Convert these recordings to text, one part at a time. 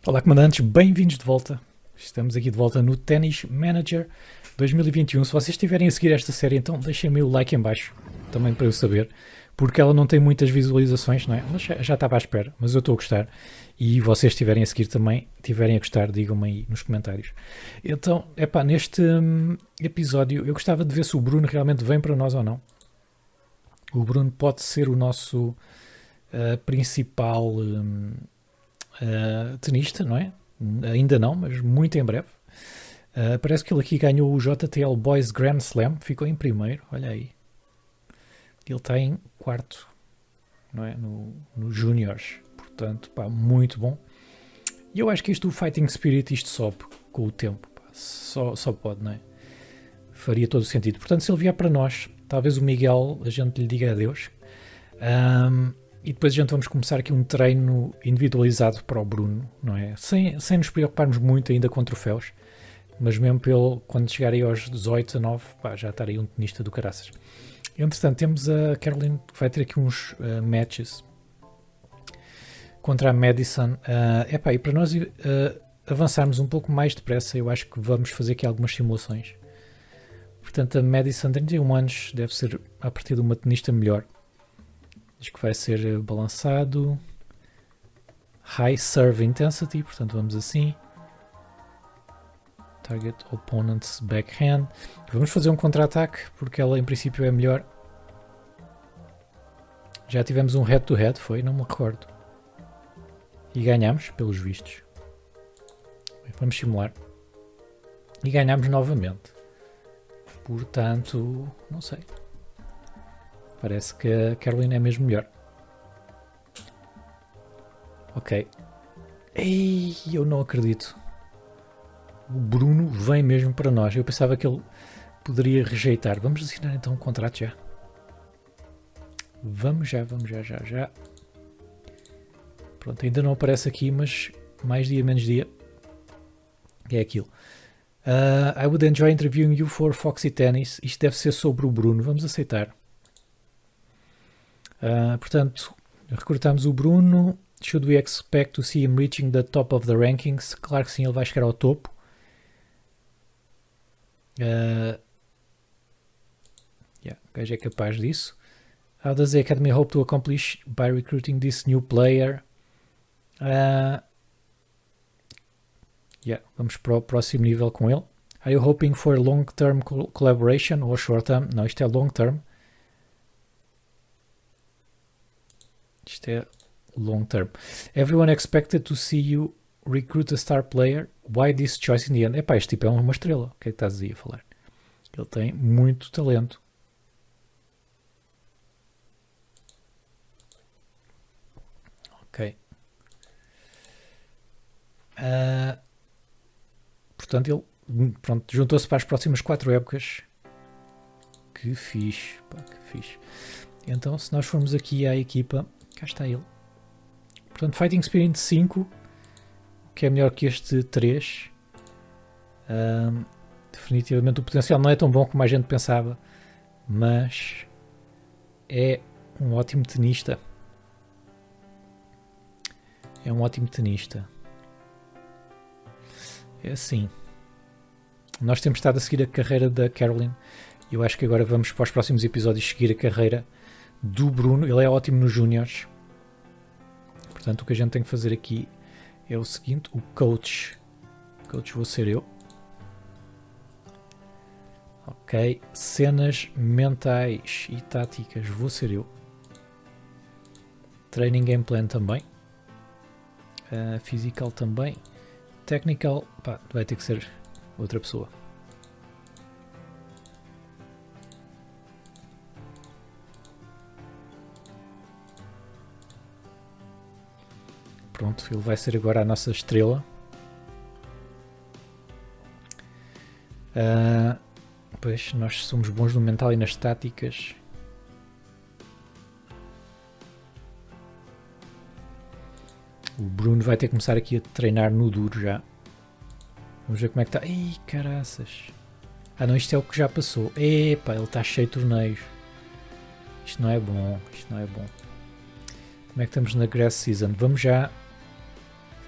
Olá, comandantes, bem-vindos de volta. Estamos aqui de volta no Tennis Manager 2021. Se vocês estiverem a seguir esta série, então deixem-me o like em baixo, também para eu saber, porque ela não tem muitas visualizações, não é? Mas já estava à espera, mas eu estou a gostar. E vocês estiverem a seguir também, estiverem a gostar, digam-me aí nos comentários. Então, neste episódio, eu gostava de ver se o Bruno realmente vem para nós ou não. O Bruno pode ser o nosso principal tenista, não é? Ainda não, mas muito em breve. Parece que ele aqui ganhou o JTL Boys Grand Slam, ficou em primeiro, olha aí. Ele está em quarto, não é? No Juniors, portanto, muito bom. E eu acho que isto, o Fighting Spirit, isto sobe com o tempo, só pode, não é? Faria todo o sentido. Portanto, se ele vier para nós, talvez o Miguel, a gente lhe diga adeus. E depois a gente vamos começar aqui um treino individualizado para o Bruno, não é? Sem nos preocuparmos muito ainda com troféus, mas mesmo pelo, quando chegar aí aos 18, 19, já estar aí um tenista do caraças. Entretanto, temos a Caroline, que vai ter aqui uns matches contra a Madison. E para nós avançarmos um pouco mais depressa, eu acho que vamos fazer aqui algumas simulações. Portanto, a Madison, 31 anos, deve ser a partir de uma tenista melhor. Diz que vai ser balançado. High Serve Intensity, portanto vamos assim. Target Opponent's Backhand. Vamos fazer um contra-ataque, porque ela em princípio é melhor. Já tivemos um head-to-head, foi? Não me recordo. E ganhámos, pelos vistos. Vamos simular. E ganhámos novamente. Portanto, não sei. Parece que a Caroline é mesmo melhor. Ok. Ei, eu não acredito. O Bruno vem mesmo para nós. Eu pensava que ele poderia rejeitar. Vamos assinar então um contrato já. Vamos já. Pronto, ainda não aparece aqui, mas mais dia, menos dia. É aquilo. I would enjoy interviewing you for Foxy Tennis. Isto deve ser sobre o Bruno. Vamos aceitar. Portanto, recrutamos o Bruno. Should we expect to see him reaching the top of the rankings? Claro que sim, ele vai chegar ao topo. O gajo é capaz disso. How does the Academy hope to accomplish by recruiting this new player? Vamos para o próximo nível com ele. Are you hoping for long-term collaboration ou short-term? Não, isto é long-term. Isto é long term. Everyone expected to see you recruit a star player. Why this choice in the end? Este tipo é uma estrela. O que é que estás aí a falar? Ele tem muito talento. Ok. Portanto, ele juntou-se para as próximas 4 épocas. Que fixe. Que fixe. Então, se nós formos aqui à equipa, cá está ele. Portanto, Fighting Spirit 5, que é melhor que este 3. Definitivamente o potencial não é tão bom como a gente pensava, mas é um ótimo tenista. É assim. Nós temos estado a seguir a carreira da Caroline. Eu acho que agora vamos para os próximos episódios seguir a carreira do Bruno. Ele é ótimo nos Juniors. Portanto, o que a gente tem que fazer aqui é o seguinte. O coach vou ser eu. Ok. Cenas mentais e táticas vou ser eu. Training Game Plan também. Physical também. Technical, vai ter que ser outra pessoa. Pronto, ele vai ser agora a nossa estrela. Pois nós somos bons no mental e nas táticas. O Bruno vai ter que começar aqui a treinar no duro já. Vamos ver como é que está. Ih, caraças. Não, isto é o que já passou. Epá, ele está cheio de torneios. Isto não é bom. Como é que estamos na Grass Season? Vamos já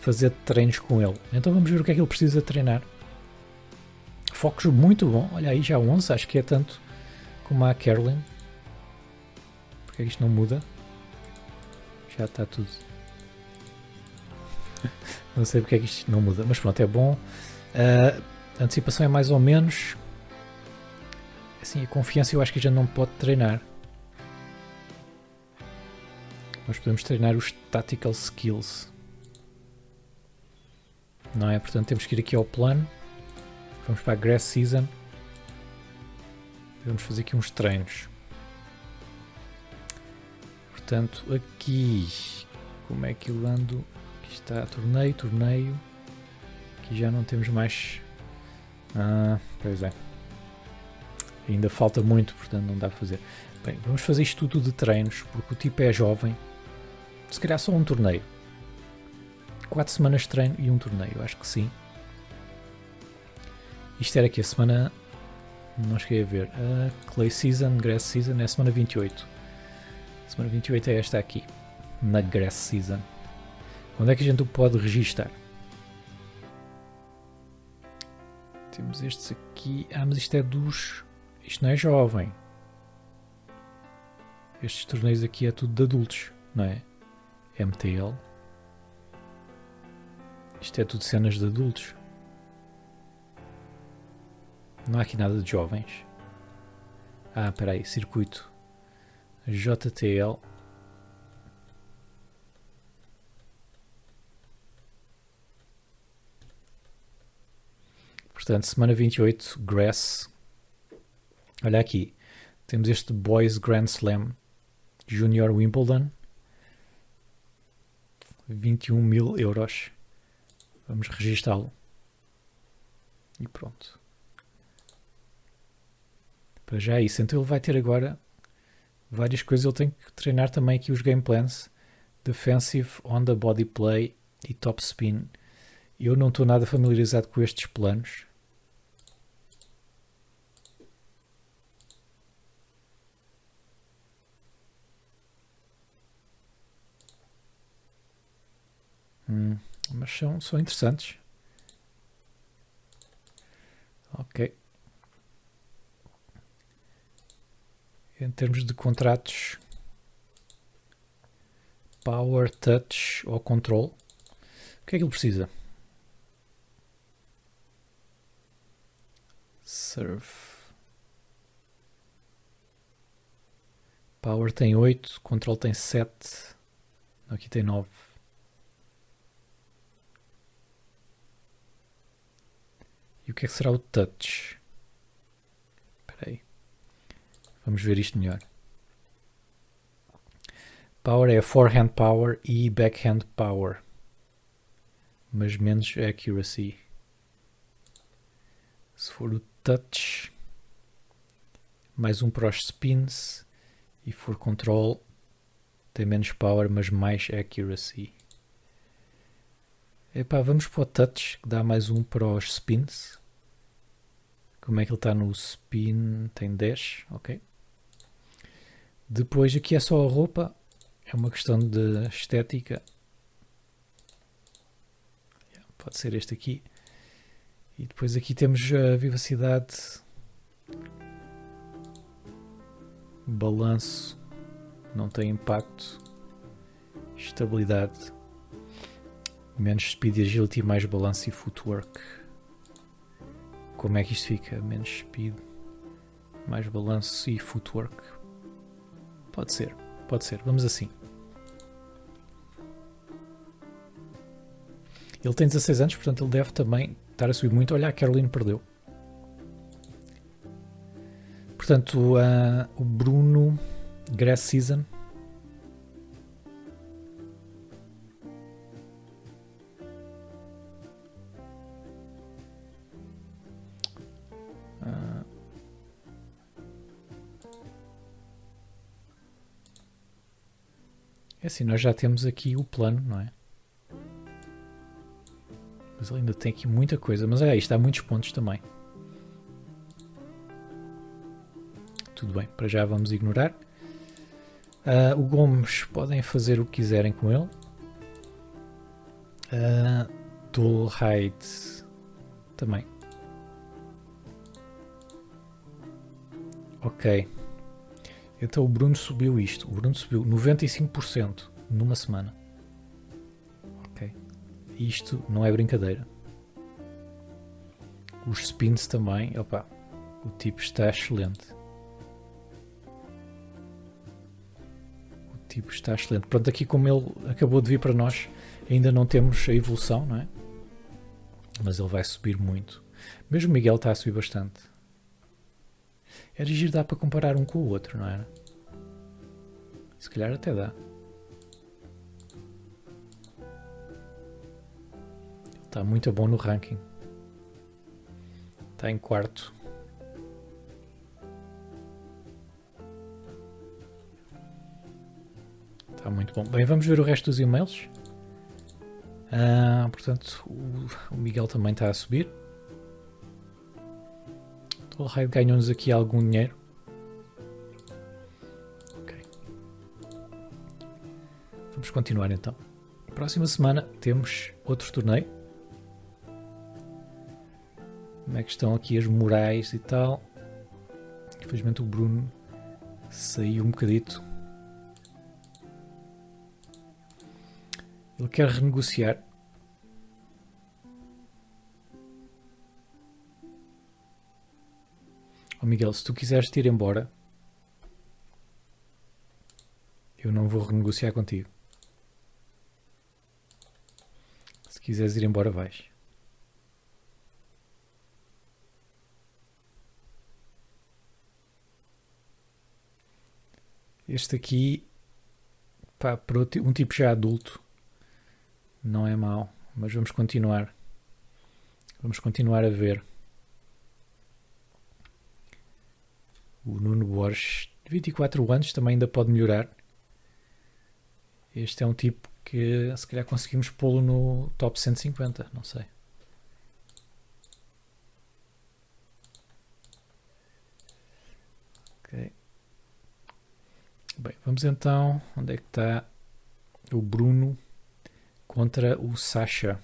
fazer treinos com ele. Então vamos ver o que é que ele precisa treinar. Focos muito bom. Olha aí, já 11. Acho que é tanto como a Caroline. Porque é que isto não muda? Já está tudo. Não sei porque é que isto não muda. Mas pronto, é bom. A antecipação é mais ou menos. Assim, a confiança eu acho que já não pode treinar. Nós podemos treinar os Tactical Skills. Não é? Portanto, temos que ir aqui ao plano. Vamos para a Grass Season. Vamos fazer aqui uns treinos. Portanto, aqui... Como é que eu ando? Aqui está torneio. Aqui já não temos mais... pois é. Ainda falta muito, portanto não dá para fazer. Bem, vamos fazer isto tudo de treinos, porque o tipo é jovem. Se calhar só um torneio. 4 semanas de treino e um torneio, acho que sim. Isto era aqui a semana... Não cheguei a ver. Clay Season, Grass Season é a semana 28. A semana 28 é esta aqui. Na Grass Season. Onde é que a gente o pode registar? Temos estes aqui. Mas isto é dos... Isto não é jovem. Estes torneios aqui é tudo de adultos, não é? MTL. Isto é tudo cenas de adultos. Não há aqui nada de jovens. Espera aí, circuito. JTL. Portanto, semana 28, Grass. Olha aqui. Temos este Boys Grand Slam Junior Wimbledon. 21.000 euros. Vamos registá-lo. E pronto. Para já é isso. Então ele vai ter agora várias coisas. Ele tem que treinar também aqui os game plans. Defensive, on the body play e top spin. Eu não estou nada familiarizado com estes planos. Mas são interessantes. Ok. Em termos de contratos, Power, Touch ou Control, o que é que ele precisa? Serve. Power tem 8, Control tem 7, aqui tem 9. E o que é que será o Touch? Espera aí. Vamos ver isto melhor. Power é Forehand Power e Backhand Power. Mas menos Accuracy. Se for o Touch, mais um para os Spins. E for Control, tem menos Power, mas mais Accuracy. Epá, vamos para o Touch, que dá mais um para os Spins. Como é que ele está no Spin? Tem 10, ok. Depois aqui é só a roupa. É uma questão de estética. Pode ser este aqui. E depois aqui temos a vivacidade. Balanço. Não tem impacto. Estabilidade. Menos speed e agility, mais balanço e footwork. Como é que isto fica? Menos speed, mais balanço e footwork. Pode ser. Vamos assim. Ele tem 16 anos, portanto ele deve também estar a subir muito. Olha, a Caroline perdeu. Portanto, o Bruno, Grass Season. É assim, nós já temos aqui o plano, não é? Mas ele ainda tem aqui muita coisa. Mas olha, isto dá muitos pontos também. Tudo bem, para já vamos ignorar. O Gomes podem fazer o que quiserem com ele. Dual height também. Ok. Então o Bruno subiu isto. O Bruno subiu 95% numa semana. Ok. Isto não é brincadeira. Os spins também. Opa, o tipo está excelente. O tipo está excelente. Pronto, aqui como ele acabou de vir para nós, ainda não temos a evolução, não é? Mas ele vai subir muito. Mesmo o Miguel está a subir bastante. Era giro, dá para comparar um com o outro, não era? Se calhar até dá. Ele está muito bom no ranking. Está em quarto. Está muito bom. Bem, vamos ver o resto dos e-mails. Portanto, o Miguel também está a subir. O Raid ganhou-nos aqui algum dinheiro. Ok. Vamos continuar então. Próxima semana temos outro torneio. Como é que estão aqui as morais e tal? Infelizmente o Bruno saiu um bocadito. Ele quer renegociar. Oh Miguel, se tu quiseres te ir embora, eu não vou renegociar contigo. Se quiseres ir embora, vais. Este aqui, pá, para um tipo já adulto, não é mau, mas vamos continuar. Vamos continuar a ver. O Nuno Borges, 24 anos, também ainda pode melhorar. Este é um tipo que se calhar conseguimos pô-lo no top 150, não sei. Ok. Bem, vamos então, onde é que está o Bruno contra o Sasha?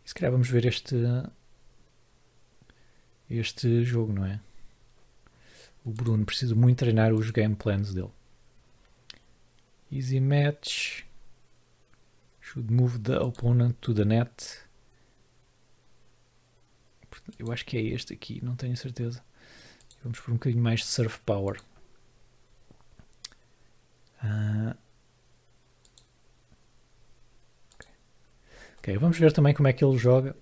E se calhar vamos ver este jogo, não é? O Bruno precisa muito treinar os game plans dele. Easy match. Should move the opponent to the net. Eu acho que é este aqui, não tenho certeza. Vamos por um bocadinho mais de surf power. Ok, vamos ver também como é que ele joga.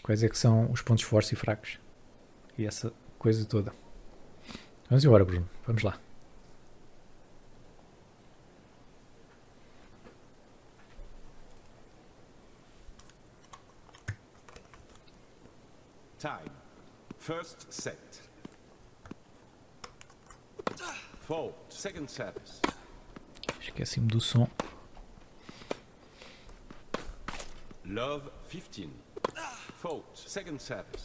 Quais é que são os pontos fortes e fracos. E essa coisa toda. Vamos embora, Bruno. Vamos lá. Time. First set. Fold. Second service. Esqueci-me do som. Love 15. Fold. Second service.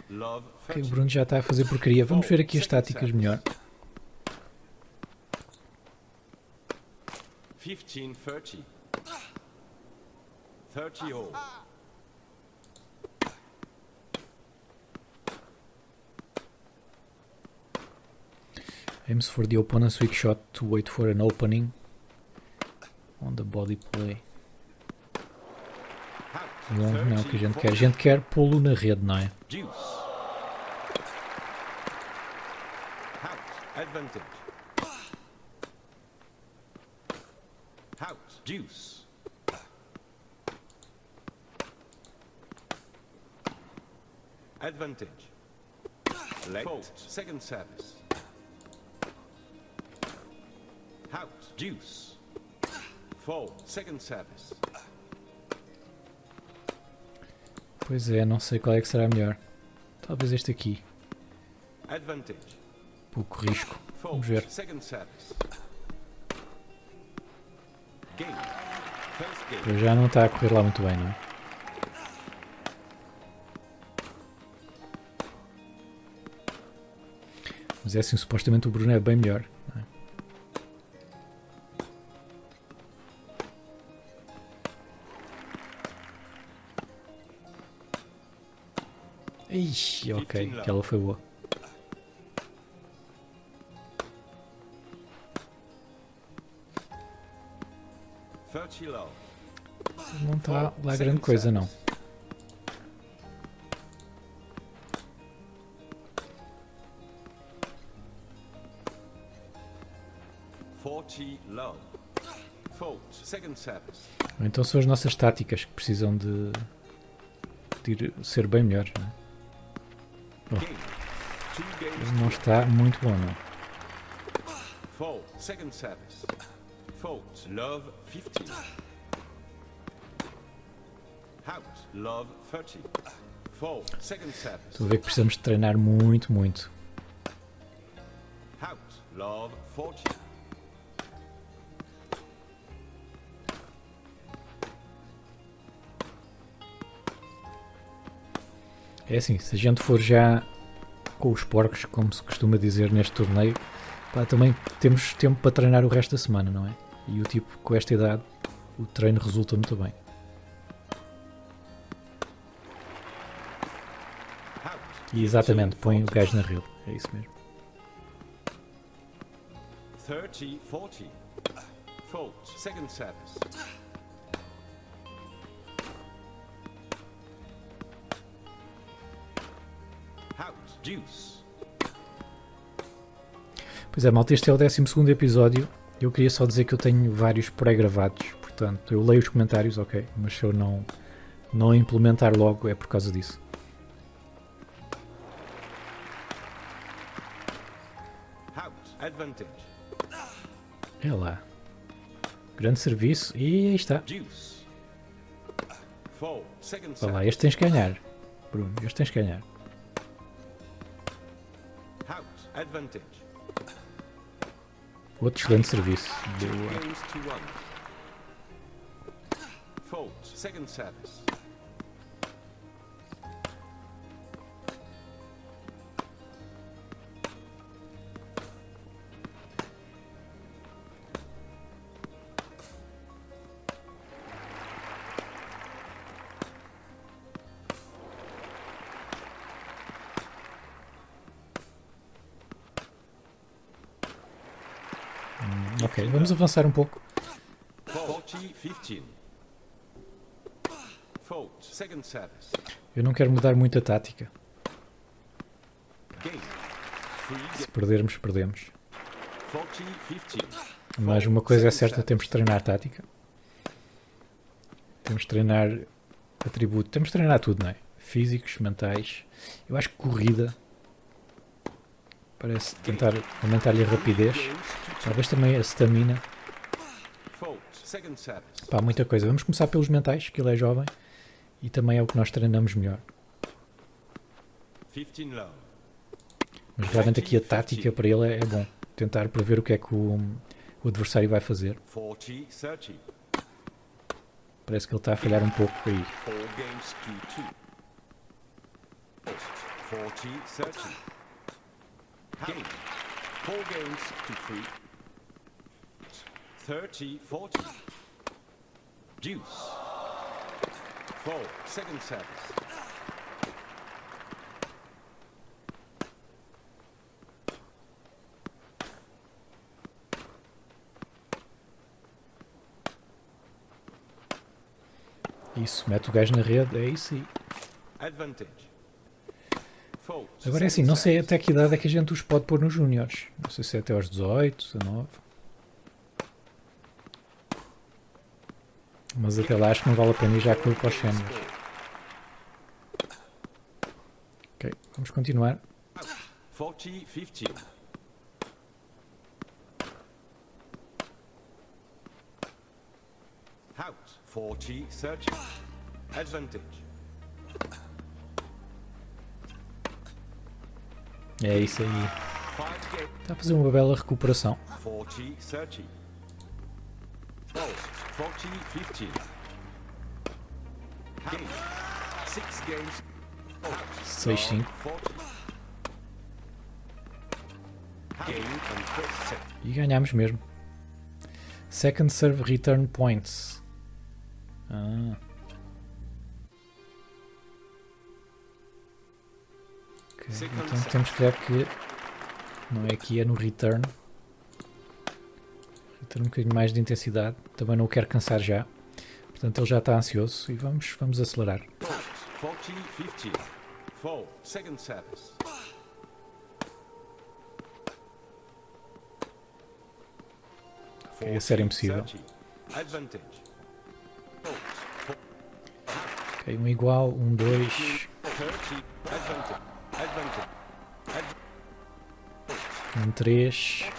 Love 13. Ok, o Bruno já está a fazer porcaria. Vamos ver aqui as táticas melhor. 15, 30. 30 all. Aims for the opponent's weak shot to wait for an opening on the body play. Não é o que a gente quer. A gente quer pô-lo na rede, não é? Deuce. Out. Advantage. Out. Deuce. Advantage. Late. Fold. Second service. Out. Deuce. Fold. Second service. Pois é, não sei qual é que será melhor. Talvez este aqui. Advantage. Pouco risco. Vamos Fold. ver. Second service. Game. First game. Para já não está a correr lá muito bem, não é? Mas é assim, supostamente o Bruno é bem melhor. Não é? Ixi, ok, aquela foi boa. Thirty low. Não está lá grande coisa, não. Forty low. Fault. Second service. Então são as nossas táticas que precisam de ser bem melhores. Não é? Game. Two games. Não está muito bom, não. Fault. Second service. Fault. Love 15. Out. Love 30. Fault. Second service. Estou a ver que precisamos de treinar muito, muito. Out. Love 40. É assim, se a gente for já com os porcos, como se costuma dizer neste torneio, pá, também temos tempo para treinar o resto da semana, não é? E o tipo, com esta idade, o treino resulta muito bem. Out. E exatamente, põe o gajo na rede. É isso mesmo. 30 40. Fault. Second service. Out. Deuce. Pois é, malta, este é o 12º episódio. Eu queria só dizer que eu tenho vários pré-gravados, portanto, eu leio os comentários, ok, mas se eu não implementar logo é por causa disso. Out. Advantage. É lá. Grande serviço e aí está. Deuce. Fold. Second Vá lá, service. este tens que ganhar. Bruno, este tens que ganhar. Out. Advantage. Outro excelente serviço. Two Boa. games to one. Fold. Second service. Ok, vamos avançar um pouco. 40 15. Fold. Second service. Eu não quero mudar muito a tática. Game. Se perdermos, perdemos. 40 15. Mas uma coisa é certa, temos de treinar tática. Temos de treinar atributo. Temos de treinar tudo, não é? Físicos, mentais. Eu acho que corrida. Parece tentar aumentar-lhe a rapidez. Talvez também a stamina. Fold. Second service. Pá, muita coisa. Vamos começar pelos mentais, que ele é jovem. E também é o que nós treinamos melhor. 15 low. Mas realmente aqui a tática para ele é bom. Tentar prever o que é que o adversário vai fazer. 40 30. Parece que ele está a falhar um pouco aí. 4 games to 2. Post. 40 30. Game. 4 games to 3. 30 40. Deuce. Fold. Second service. Isso, mete o gajo na rede, é isso aí. Advantage. Fold. Agora é assim, não sei até que idade é que a gente os pode pôr nos júniores. Não sei se é até aos 18, 19. Mas até lá acho que não vale a pena ir já com os séniores. Ok, vamos continuar. 40 15. Out. 40 30. Advantage. É isso aí. 5 games. Está a fazer uma bela recuperação. 40 30. Post. 40 15. Game. 6 games. 6-5. 40. Game and first set. E ganhamos mesmo. Second serve return points. Ah. Second Então set. temos que ver que não é aqui, é no return. Return um bocadinho mais de intensidade. Também não o quero cansar já. Portanto, ele já está ansioso e vamos acelerar. Balls. 40-50. Foul. Second service. Ok, esse era impossível. 30. Advantage. Balls. Ok, um igual, um, dois. 30. Advantage. Advantage. Um 3,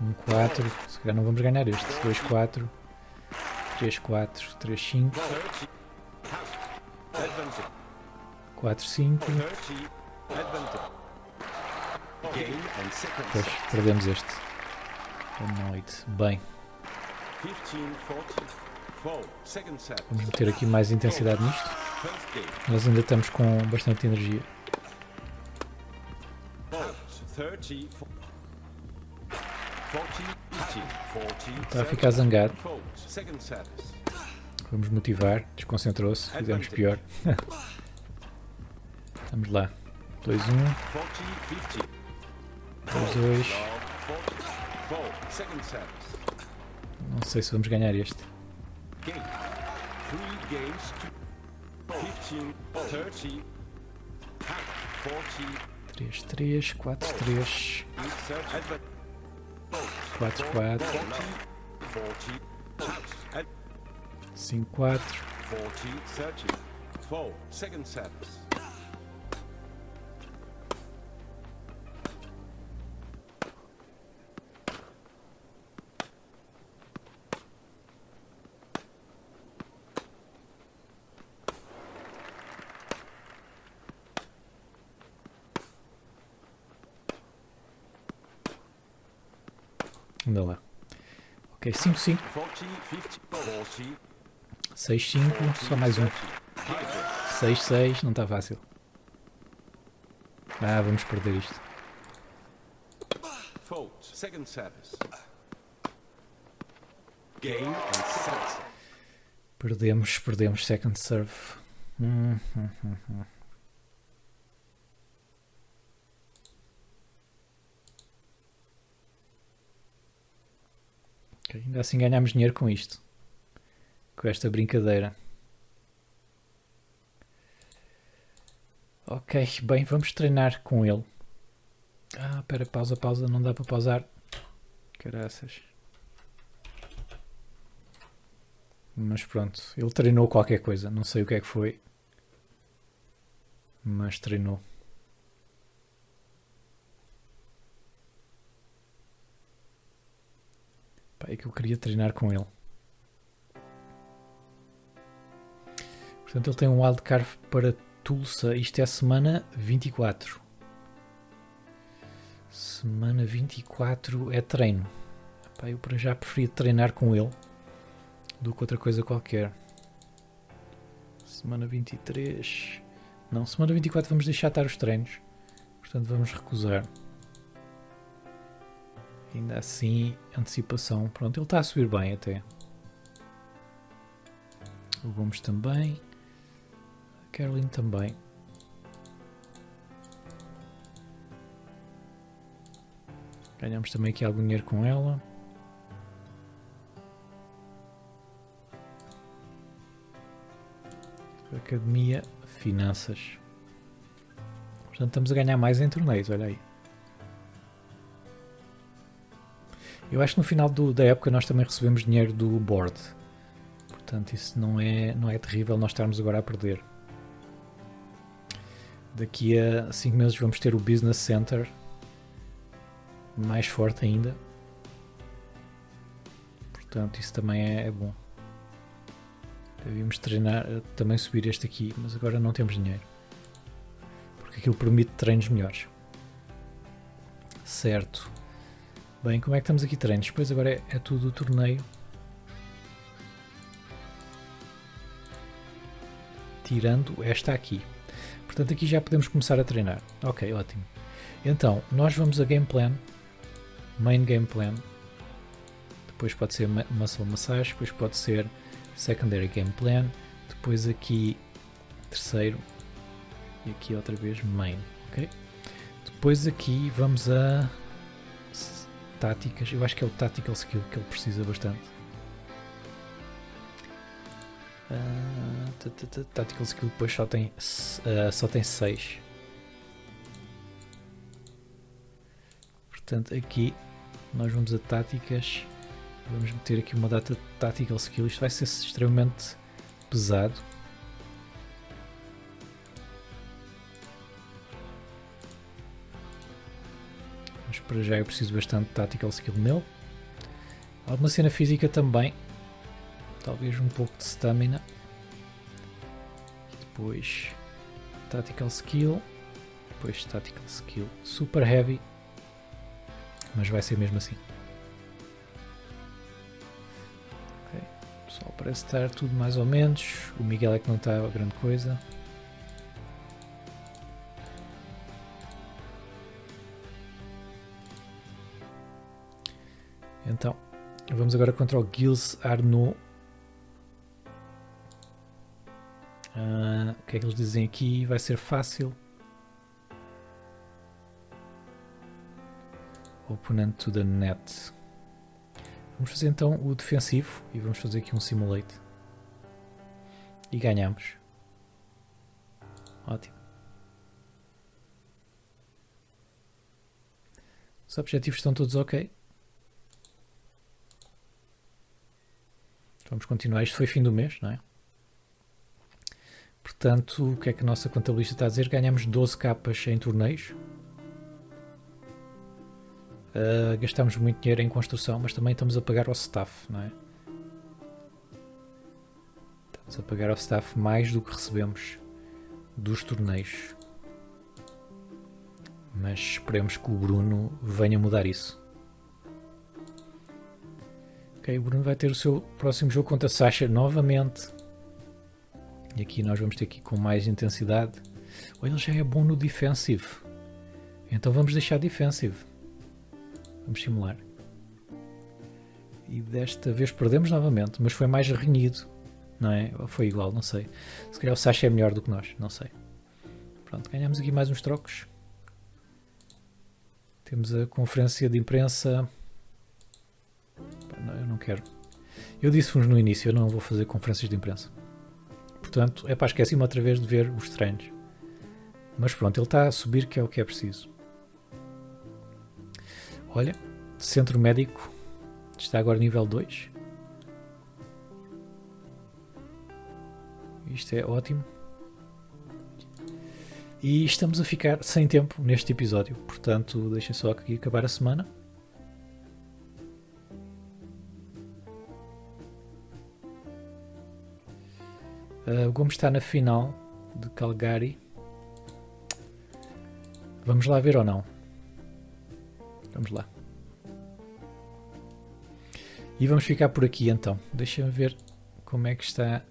um 4, se calhar não vamos ganhar este, 2, 4, 3, 4, 3, 5, 30. Advantage. 4, 5, 30. Advantage. Game and second pois, set. perdemos este. Boa noite. Bem, 15-40. Foul. Second service. vamos meter aqui mais intensidade nisto. First game. Nós ainda estamos com bastante energia. Balls. 30. 40. 50. 40. Está a ficar zangado. Folds. Second service. Vamos motivar. Desconcentrou-se. Fizemos pior. Vamos lá. 2, 1, 40. 50. 2, 2. 40. Foul. Second service. Não sei se vamos ganhar este. Game. 3 games to 15. 30. 40. 3, 3, 4, 3, 4, 4, 5, 4. 30. Foul. Second service. Anda lá. Ok, 5, 5, 40. 50. 40. 6, 5, só mais um. 6, 6, não está fácil. Ah, vamos perder isto. Folds. Second service. Game and second set. Perdemos second serve. Hum. Ok, ainda assim ganhamos dinheiro com isto. Com esta brincadeira. Ok, bem, vamos treinar com ele. Ah, espera, pausa, não dá para pausar. Caraças. Mas pronto, ele treinou qualquer coisa, não sei o que é que foi. Mas treinou. Pá, é que eu queria treinar com ele. Portanto, ele tem um wildcard para Tulsa. Isto é semana 24. Semana 24 é treino. Pá, eu para já preferia treinar com ele do que outra coisa qualquer. Semana 23. Não, semana 24 vamos deixar estar os treinos. Portanto, vamos recusar. Ainda assim, antecipação. Pronto, ele está a subir bem até. O Gomes também. A Caroline também. Ganhamos também aqui algum dinheiro com ela. Academia, finanças. Portanto, estamos a ganhar mais em torneios, olha aí. Eu acho que no final da época nós também recebemos dinheiro do board. Portanto, isso não é terrível nós estarmos agora a perder. Daqui a 5 meses vamos ter o Business Center mais forte ainda. Portanto, isso também é bom. Devíamos treinar, também subir este aqui, mas agora não temos dinheiro. Porque aquilo permite treinos melhores. Certo. Bem, como é que estamos aqui treinos? Depois agora é tudo o torneio. Tirando esta aqui. Portanto, aqui já podemos começar a treinar. Ok, ótimo. Então, nós vamos a Game Plan. Main Game Plan. Depois pode ser Muscle Massage. Depois pode ser Secondary Game Plan. Depois aqui, terceiro. E aqui outra vez main, ok? Depois aqui vamos a táticas. Eu acho que é o tactical skill que ele precisa bastante. Tactical skill depois só tem 6. Portanto aqui nós vamos a táticas. Vamos meter aqui uma data de tactical skill. Isto vai ser extremamente pesado. Mas para já eu preciso bastante de tactical skill nele. Alguma cena física também. Talvez um pouco de stamina. Depois tactical skill. Depois tactical skill super heavy. Mas vai ser mesmo assim. Ok. Pessoal, parece estar tudo mais ou menos. O Miguel é que não está a grande coisa. Então, vamos agora contra o Gilles Arnaud. O que é que eles dizem aqui? Vai ser fácil. Opponent to the net. Vamos fazer então o defensivo e vamos fazer aqui um simulate. E ganhamos. Ótimo. Os objetivos estão todos ok. Vamos continuar. Isto foi fim do mês, não é? Portanto, o que é que a nossa contabilista está a dizer? Ganhamos 12 capas em torneios. Gastamos muito dinheiro em construção, mas também estamos a pagar ao staff, não é? Estamos a pagar ao staff mais do que recebemos dos torneios. Mas esperemos que o Bruno venha mudar isso. Ok, o Bruno vai ter o seu próximo jogo contra a Sasha novamente. E aqui nós vamos ter que ir com mais intensidade. Olha, ele já é bom no defensive. Então vamos deixar defensive. Vamos simular. E desta vez perdemos novamente, mas foi mais renhido. Não é? Ou foi igual, não sei. Se calhar o Sasha é melhor do que nós, não sei. Pronto, ganhamos aqui mais uns trocos. Temos a conferência de imprensa. Não, eu não quero. Eu disse-vos no início, eu não vou fazer conferências de imprensa. Portanto, esqueci-me outra vez de ver os treinos. Mas pronto, ele está a subir, que é o que é preciso. Olha, centro médico está agora nível 2. Isto é ótimo. E estamos a ficar sem tempo neste episódio. Portanto, deixem só aqui acabar a semana. O Gomes está na final de Calgary. Vamos lá ver ou não? Vamos lá. E vamos ficar por aqui então. Deixa-me ver como é que está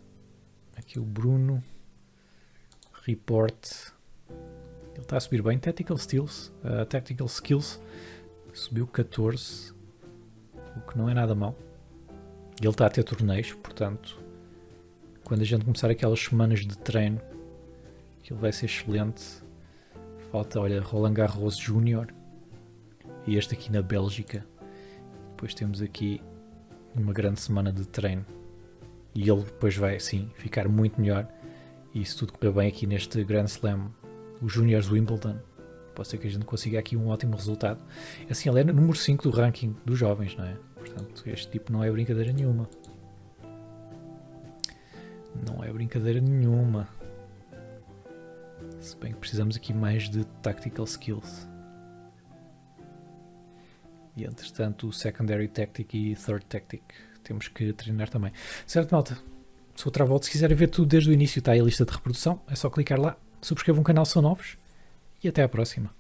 aqui o Bruno. Report. Ele está a subir bem. Tactical Skills. Subiu 14. O que não é nada mau. Ele está a ter torneios, portanto, quando a gente começar aquelas semanas de treino, aquilo vai ser excelente. Falta, olha, Roland Garros Júnior. E este aqui na Bélgica. Depois temos aqui uma grande semana de treino. E ele depois vai, sim, ficar muito melhor. E se tudo correr bem aqui neste Grand Slam, os Juniors Wimbledon, pode ser que a gente consiga aqui um ótimo resultado. Assim, ele é número 5 do ranking dos jovens, não é? Portanto, este tipo não é brincadeira nenhuma. Não é brincadeira nenhuma. Se bem que precisamos aqui mais de tactical skills. E entretanto o secondary tactic e third tactic temos que treinar também. Certo, malta? Sou o Travolta. Se quiserem ver tudo desde o início, está aí a lista de reprodução. É só clicar lá. Subscrevam o canal se são novos. E até à próxima.